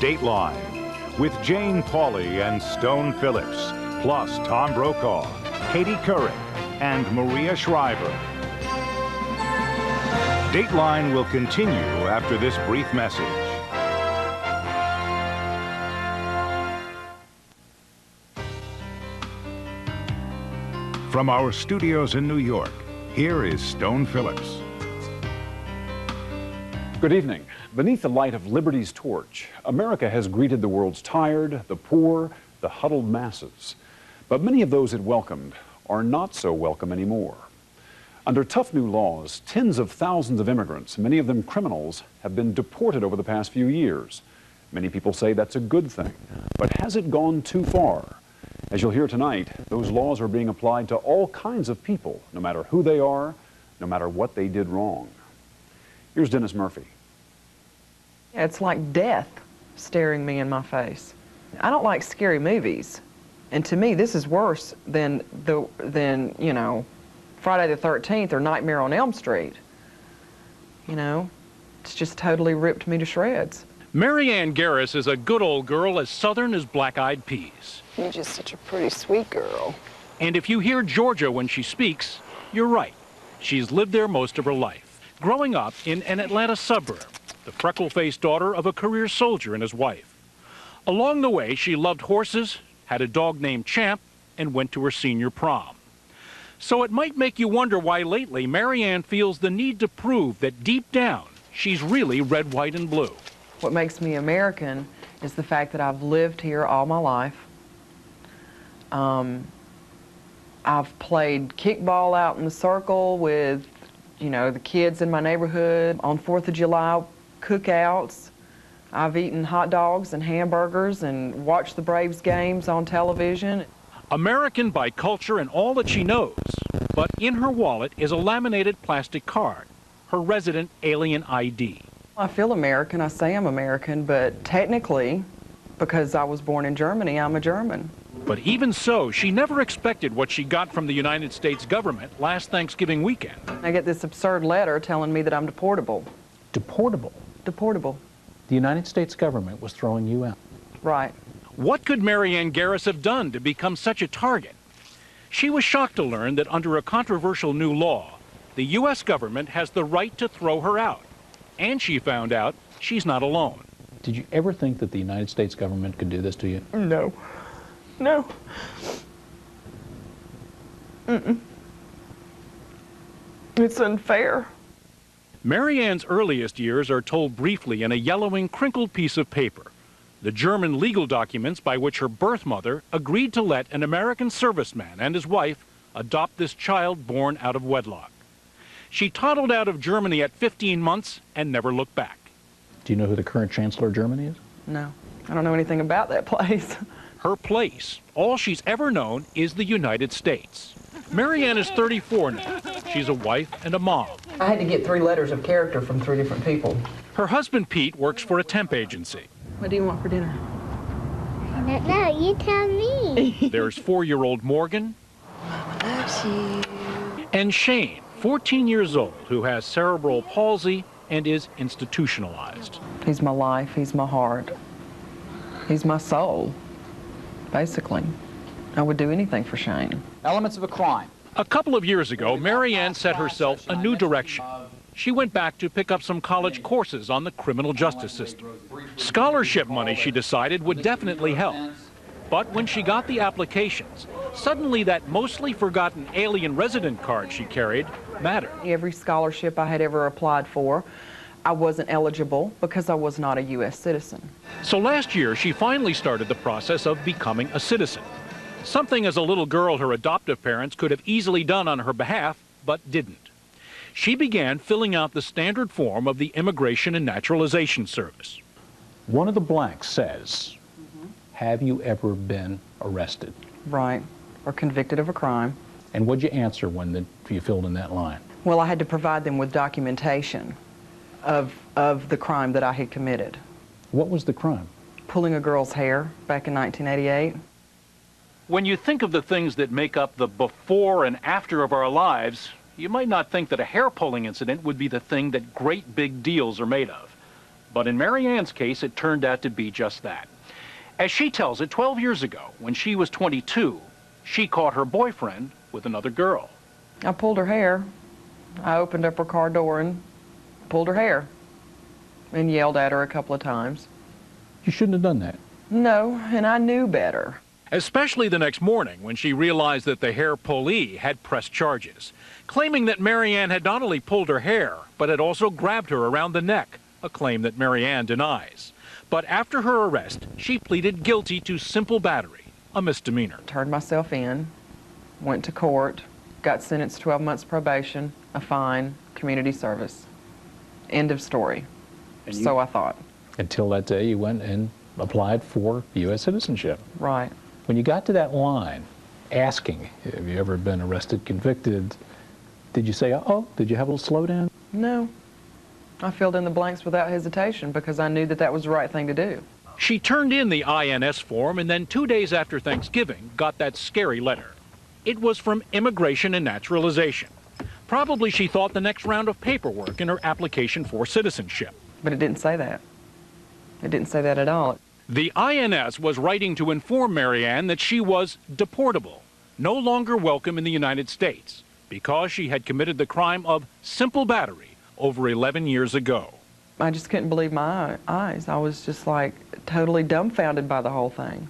Dateline, with Jane Pauley and Stone Phillips, plus Tom Brokaw, Katie Couric, and Maria Shriver. Dateline will continue after this brief message. From our studios in New York, here is Stone Phillips. Good evening. Beneath the light of liberty's torch, America has greeted the world's tired, the poor, the huddled masses. But many of those it welcomed are not so welcome anymore. Under tough new laws, tens of thousands of immigrants, many of them criminals, have been deported over the past few years. Many people say that's a good thing, but has it gone too far? As you'll hear tonight, those laws are being applied to all kinds of people, no matter who they are, no matter what they did wrong. Here's Dennis Murphy. It's like death staring me in my face. I don't like scary movies. And to me, this is worse than you know, Friday the 13th or Nightmare on Elm Street. You know, it's just totally ripped me to shreds. Mary Ann Garris is a good old girl as southern as black-eyed peas. You're just such a pretty sweet girl. And if you hear Georgia when she speaks, you're right. She's lived there most of her life, growing up in an Atlanta suburb, the freckle-faced daughter of a career soldier and his wife. Along the way, she loved horses, had a dog named Champ, and went to her senior prom. So it might make you wonder why lately Mary Ann feels the need to prove that deep down, she's really red, white, and blue. What makes me American is the fact that I've lived here all my life. I've played kickball out in the circle with, you know, the kids in my neighborhood on 4th of July cookouts. I've eaten hot dogs and hamburgers and watched the Braves games on television. American by culture and all that she knows, but in her wallet is a laminated plastic card, her resident alien ID. I feel American, I say I'm American, but technically, because I was born in Germany, I'm a German. But even so, she never expected what she got from the United States government last Thanksgiving weekend. I get this absurd letter telling me that I'm deportable. Deportable? Deportable. The United States government was throwing you out. Right. What could Mary Ann Garris have done to become such a target? She was shocked to learn that under a controversial new law, the U.S. government has the right to throw her out. And she found out she's not alone. Did you ever think that the United States government could do this to you? No. No. It's unfair. Mary Ann's earliest years are told briefly in a yellowing, crinkled piece of paper. The German legal documents by which her birth mother agreed to let an American serviceman and his wife adopt this child born out of wedlock. She toddled out of Germany at 15 months and never looked back. Do you know who the current chancellor of Germany is? No. I don't know anything about that place. Her place, all she's ever known, is the United States. Mary Ann is 34 now. She's a wife and a mom. I had to get 3 letters of character from 3 different people. Her husband, Pete, works for a temp agency. What do you want for dinner? I don't know. You tell me. There's 4-year-old Morgan. Mama loves you. And Shane, 14 years old, who has cerebral palsy and is institutionalized. He's my life. He's my heart. He's my soul, basically. I would do anything for Shane. Elements of a crime. A couple of years ago, Mary Ann set herself a new direction. She went back to pick up some college courses on the criminal justice system. Scholarship money, she decided, would definitely help. But when she got the applications, suddenly that mostly forgotten alien resident card she carried mattered. Every scholarship I had ever applied for, I wasn't eligible because I was not a U.S. citizen. So last year, she finally started the process of becoming a citizen. Something as a little girl her adoptive parents could have easily done on her behalf, but didn't. She began filling out the standard form of the Immigration and Naturalization Service. One of the blanks says, have you ever been arrested? Right, or convicted of a crime. And what'd you answer when you filled in that line? Well, I had to provide them with documentation of the crime that I had committed. What was the crime? Pulling a girl's hair back in 1988. When you think of the things that make up the before and after of our lives, you might not think that a hair-pulling incident would be the thing that great big deals are made of. But in Mary Ann's case, it turned out to be just that. As she tells it, 12 years ago, when she was 22, she caught her boyfriend with another girl. I pulled her hair. I opened up her car door and pulled her hair and yelled at her a couple of times. You shouldn't have done that. No, and I knew better. Especially the next morning when she realized that the hair pullee had pressed charges, claiming that Mary Ann had not only pulled her hair, but had also grabbed her around the neck, a claim that Mary Ann denies. But after her arrest, she pleaded guilty to simple battery, a misdemeanor. Turned myself in, went to court, got sentenced to 12 months probation, a fine, community service. End of story. So I thought. Until that day you went and applied for U.S. citizenship. Right. When you got to that line, asking, have you ever been arrested, convicted, did you say, uh-oh? Did you have a little slowdown? No. I filled in the blanks without hesitation because I knew that that was the right thing to do. She turned in the INS form and then 2 days after Thanksgiving got that scary letter. It was from Immigration and Naturalization. Probably she thought the next round of paperwork in her application for citizenship. But it didn't say that. It didn't say that at all. The INS was writing to inform Mary Ann that she was deportable, no longer welcome in the United States, because she had committed the crime of simple battery over 11 years ago. I just couldn't believe my eyes. I was just like totally dumbfounded by the whole thing.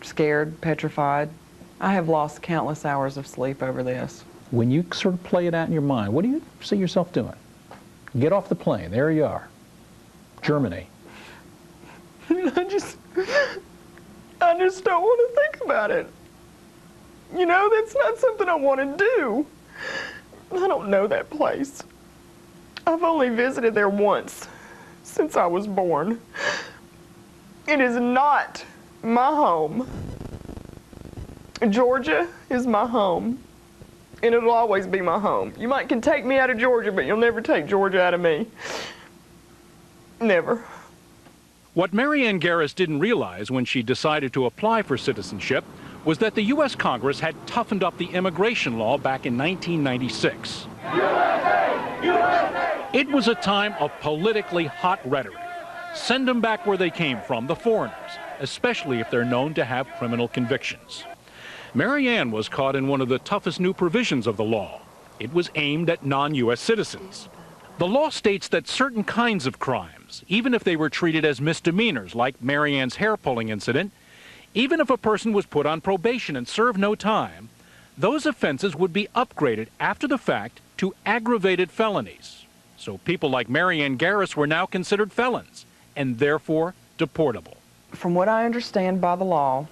Scared, petrified. I have lost countless hours of sleep over this. When you sort of play it out in your mind, what do you see yourself doing? Get off the plane. There you are. Germany. I just don't want to think about it. You know, that's not something I want to do. I don't know that place. I've only visited there once since I was born. It is not my home. Georgia is my home, and it'll always be my home. You can take me out of Georgia, but you'll never take Georgia out of me. Never. What Mary Ann Garris didn't realize when she decided to apply for citizenship was that the U.S. Congress had toughened up the immigration law back in 1996. USA! USA! It was a time of politically hot rhetoric. Send them back where they came from, the foreigners, especially if they're known to have criminal convictions. Mary Ann was caught in one of the toughest new provisions of the law. It was aimed at non-U.S. citizens. The law states that certain kinds of crimes, even if they were treated as misdemeanors like Mary Ann's hair-pulling incident, even if a person was put on probation and served no time, those offenses would be upgraded after the fact to aggravated felonies. So people like Mary Ann Garris were now considered felons and therefore deportable. From what I understand by the law,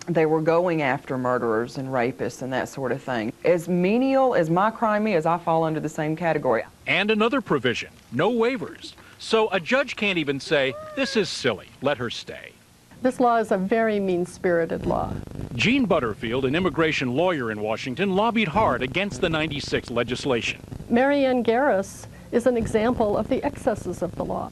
they were going after murderers and rapists and that sort of thing. As menial as my crime is, I fall under the same category. And another provision, no waivers. So a judge can't even say, this is silly, let her stay. This law is a very mean-spirited law. Jean Butterfield, an immigration lawyer in Washington, lobbied hard against the '96 legislation. Mary Ann Garris is an example of the excesses of the law.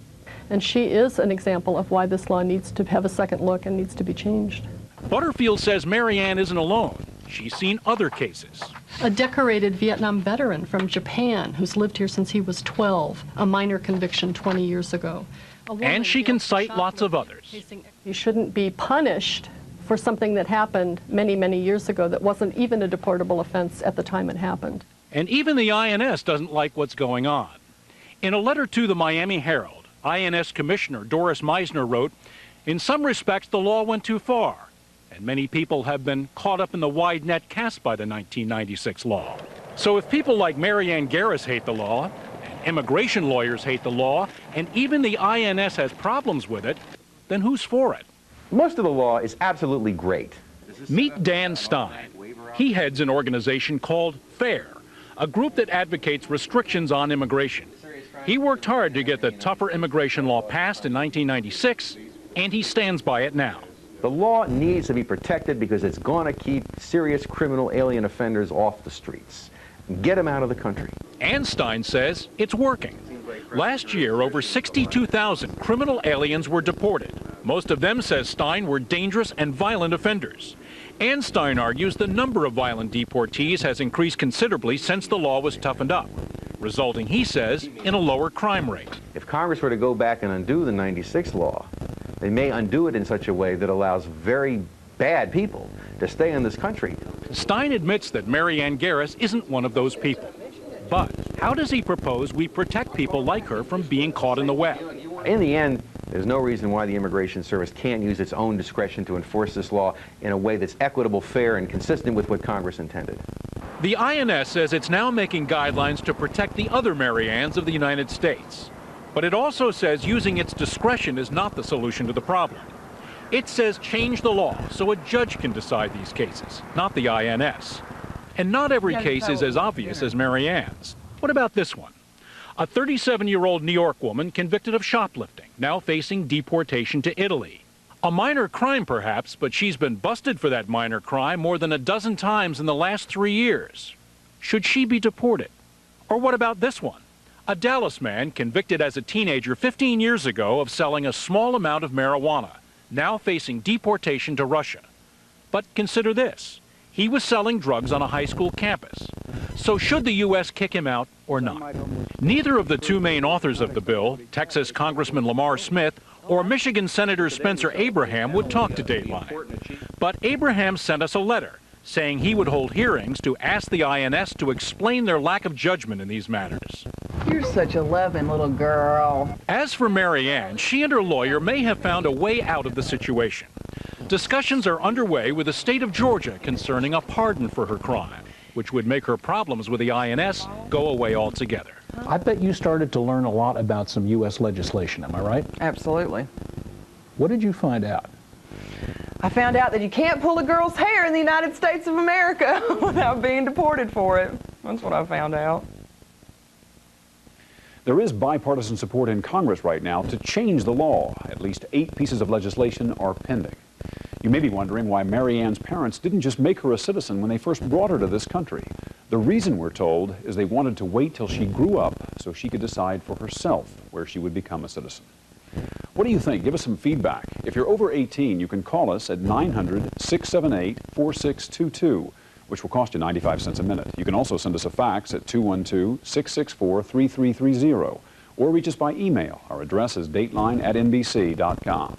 And she is an example of why this law needs to have a second look and needs to be changed. Butterfield says Mary Ann isn't alone. She's seen other cases. A decorated Vietnam veteran from Japan who's lived here since he was 12, a minor conviction 20 years ago. And she can cite lots of others. You shouldn't be punished for something that happened many, many years ago that wasn't even a deportable offense at the time it happened. And even the INS doesn't like what's going on. In a letter to the Miami Herald, INS Commissioner Doris Meisner wrote, in some respects the law went too far, and many people have been caught up in the wide net cast by the 1996 law. So if people like Mary Ann Garris hate the law, immigration lawyers hate the law, and even the INS has problems with it, then who's for it? Most of the law is absolutely great. Meet Dan Stein. He heads an organization called FAIR, a group that advocates restrictions on immigration. He worked hard to get the tougher immigration law passed in 1996, and he stands by it now. The law needs to be protected because it's going to keep serious criminal alien offenders off the streets. Get them out of the country. And Stein says it's working. Last year, over 62,000 criminal aliens were deported. Most of them, says Stein, were dangerous and violent offenders. And Stein argues the number of violent deportees has increased considerably since the law was toughened up. resulting, he says, in a lower crime rate. If Congress were to go back and undo the '96 law, they may undo it in such a way that allows very bad people to stay in this country. Stein admits that Mary Ann Garris isn't one of those people. But how does he propose we protect people like her from being caught in the web? In the end, there's no reason why the Immigration Service can't use its own discretion to enforce this law in a way that's equitable, fair, and consistent with what Congress intended. The INS says it's now making guidelines to protect the other Mary Anns of the United States. But it also says using its discretion is not the solution to the problem. It says change the law so a judge can decide these cases, not the INS. And not every case is as obvious as Mary Ann's. What about this one? A 37-year-old New York woman convicted of shoplifting, now facing deportation to Italy. A minor crime perhaps, but she's been busted for that minor crime more than a dozen times in the last 3 years. Should she be deported? Or what about this one? A Dallas man convicted as a teenager 15 years ago of selling a small amount of marijuana, now facing deportation to Russia. But consider this. He was selling drugs on a high school campus. So should the U.S. kick him out or not? Neither of the two main authors of the bill, Texas Congressman Lamar Smith or Michigan Senator Spencer Abraham, would talk to Dateline. But Abraham sent us a letter saying he would hold hearings to ask the INS to explain their lack of judgment in these matters. You're such a loving little girl. As for Mary Ann, she and her lawyer may have found a way out of the situation. Discussions are underway with the state of Georgia concerning a pardon for her crime, which would make her problems with the INS go away altogether. I bet you started to learn a lot about some U.S. legislation, am I right? Absolutely. What did you find out? I found out that you can't pull a girl's hair in the United States of America without being deported for it. That's what I found out. There is bipartisan support in Congress right now to change the law. At least 8 pieces of legislation are pending. You may be wondering why Mary Ann's parents didn't just make her a citizen when they first brought her to this country. The reason, we're told, is they wanted to wait till she grew up so she could decide for herself where she would become a citizen. What do you think? Give us some feedback. If you're over 18, you can call us at 900-678-4622, which will cost you 95 cents a minute. You can also send us a fax at 212-664-3330, or reach us by email. Our address is dateline@nbc.com.